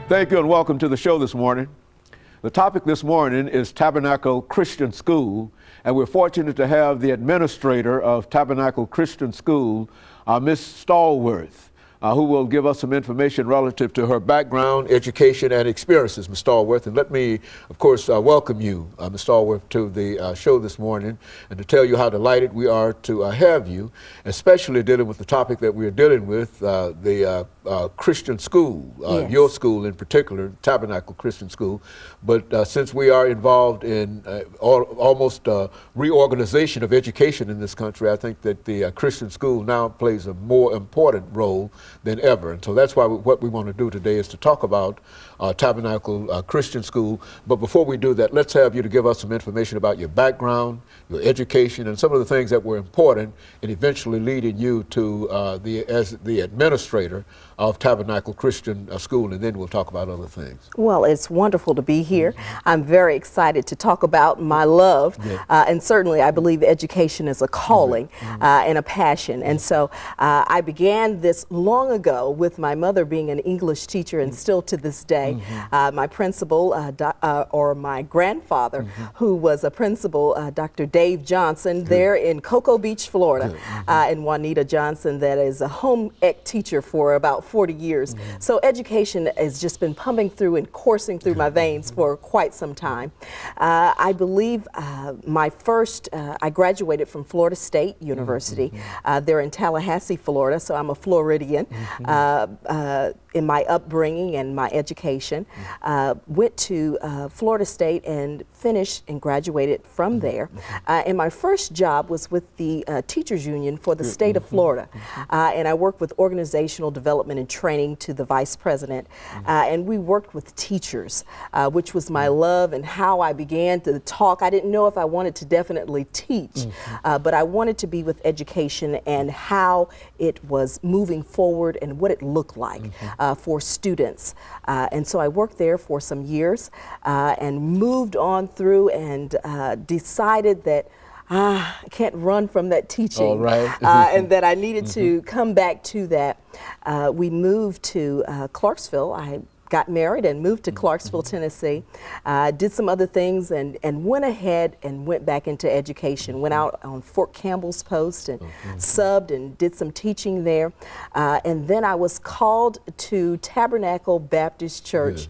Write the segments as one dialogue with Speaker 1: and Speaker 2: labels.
Speaker 1: Thank you and welcome to the show this morning. The topic this morning is Tabernacle Christian School, and we're fortunate to have the administrator of Tabernacle Christian School, Miss Stallworth, who will give us some information relative to her background, education, and experiences, Ms. Stallworth. And let me, of course, welcome you, Ms. Stallworth, to the show this morning, and to tell you how delighted we are to have you, especially dealing with the topic that we're dealing with, the Christian school,
Speaker 2: Yes.
Speaker 1: Your school in particular, Tabernacle Christian School. But since we are involved in almost reorganization of education in this country, I think that the Christian school now plays a more important role than ever. And so that's why what we want to do today is to talk about Tabernacle Christian School. But before we do that, let's have you to give us some information about your background, your education, and some of the things that were important in eventually leading you to as the administrator of Tabernacle Christian School, and then we'll talk about other things.
Speaker 2: Well, it's wonderful to be here. I'm very excited to talk about my love, and certainly I believe education is a calling and a passion. And so I began this long ago with my mother being an English teacher, and still to this day. My principal, or my grandfather, who was a principal, Dr. Dave Johnson, there in Cocoa Beach, Florida, and Juanita Johnson, that is a home ec teacher for about 40 years. So education has just been pumping through and coursing through my veins for quite some time. I believe my first, I graduated from Florida State University. They're in Tallahassee, Florida, so I'm a Floridian. In my upbringing and my education, went to Florida State and finished and graduated from there. And my first job was with the Teachers Union for the state of Florida. And I worked with organizational development and training to the vice president. And we worked with teachers, which was my love and how I began to talk. I didn't know if I wanted to definitely teach, but I wanted to be with education and how it was moving forward and what it looked like for students. And so I worked there for some years and moved on through and decided that I can't run from that teaching.
Speaker 1: All right.
Speaker 2: And that I needed to come back to that. We moved to Clarksville. I got married and moved to Clarksville, Tennessee, did some other things and went ahead and went back into education. Went out on Fort Campbell's Post and subbed and did some teaching there. And then I was called to Tabernacle Baptist Church,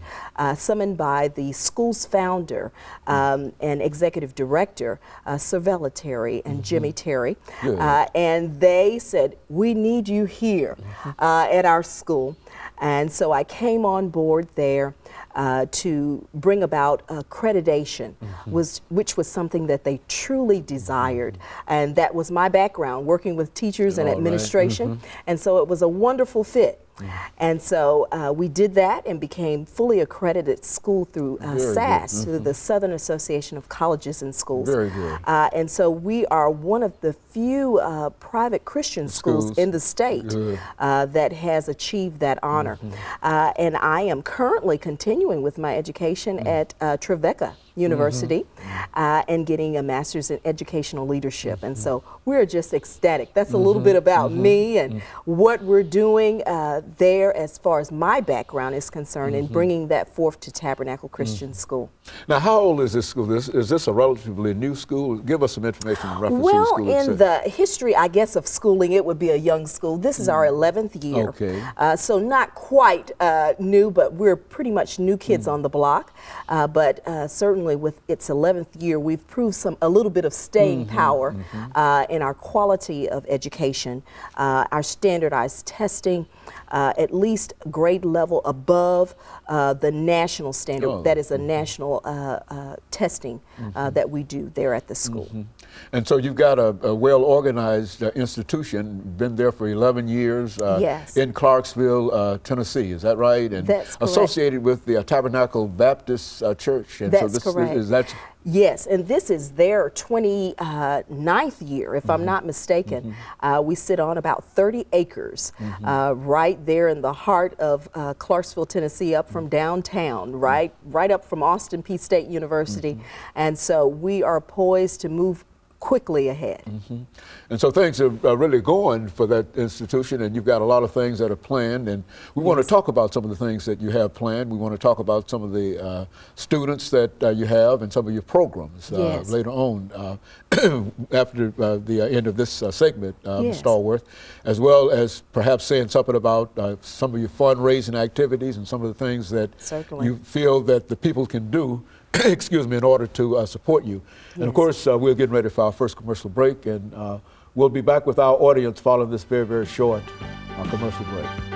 Speaker 2: summoned by the school's founder and executive director, Cervella Terry and Jimmy Terry. And they said, we need you here at our school. And so I came on board there to bring about accreditation, which was something that they truly desired. And that was my background, working with teachers and administration. And so it was a wonderful fit. And so we did that and became fully accredited school through SAS, through the Southern Association of Colleges and Schools.
Speaker 1: Very good.
Speaker 2: And so we are one of the few private Christian schools in the state that has achieved that honor. And I am currently continuing with my education at Trevecca University and getting a master's in educational leadership. And so we're just ecstatic. That's a little bit about me and what we're doing there as far as my background is concerned and bringing that forth to Tabernacle Christian School.
Speaker 1: Now, how old is this school? Is this a relatively new school? Give us some information in reference to the
Speaker 2: Well,
Speaker 1: school
Speaker 2: in the history, I guess, of schooling, it would be a young school. This is our 11th year.
Speaker 1: Okay.
Speaker 2: So not quite new, but we're pretty much new kids on the block. But certainly with its 11th year, we've proved a little bit of staying power in our quality of education, our standardized testing, at least grade level above the national standard. That is a national testing that we do there at the school.
Speaker 1: And so you've got a well-organized institution, been there for 11 years in Clarksville, Tennessee, is that right? And
Speaker 2: that's correct.
Speaker 1: Associated with the Tabernacle Baptist Church. And
Speaker 2: That's
Speaker 1: so this
Speaker 2: correct.
Speaker 1: Is that
Speaker 2: Yes, and this is their 29th year, if I'm not mistaken. We sit on about 30 acres right there in the heart of Clarksville, Tennessee, up from downtown, right up from Austin Peay State University. And so we are poised to move quickly ahead.
Speaker 1: And so things are really going for that institution, and you've got a lot of things that are planned, and we want to talk about some of the things that you have planned. We want to talk about some of the students that you have and some of your programs later on after the end of this segment, Ms. Stallworth, as well as perhaps saying something about some of your fundraising activities and some of the things that you feel that the people can do excuse me, in order to support you. And of course, we're getting ready for our first commercial break, and we'll be back with our audience following this very, very short commercial break.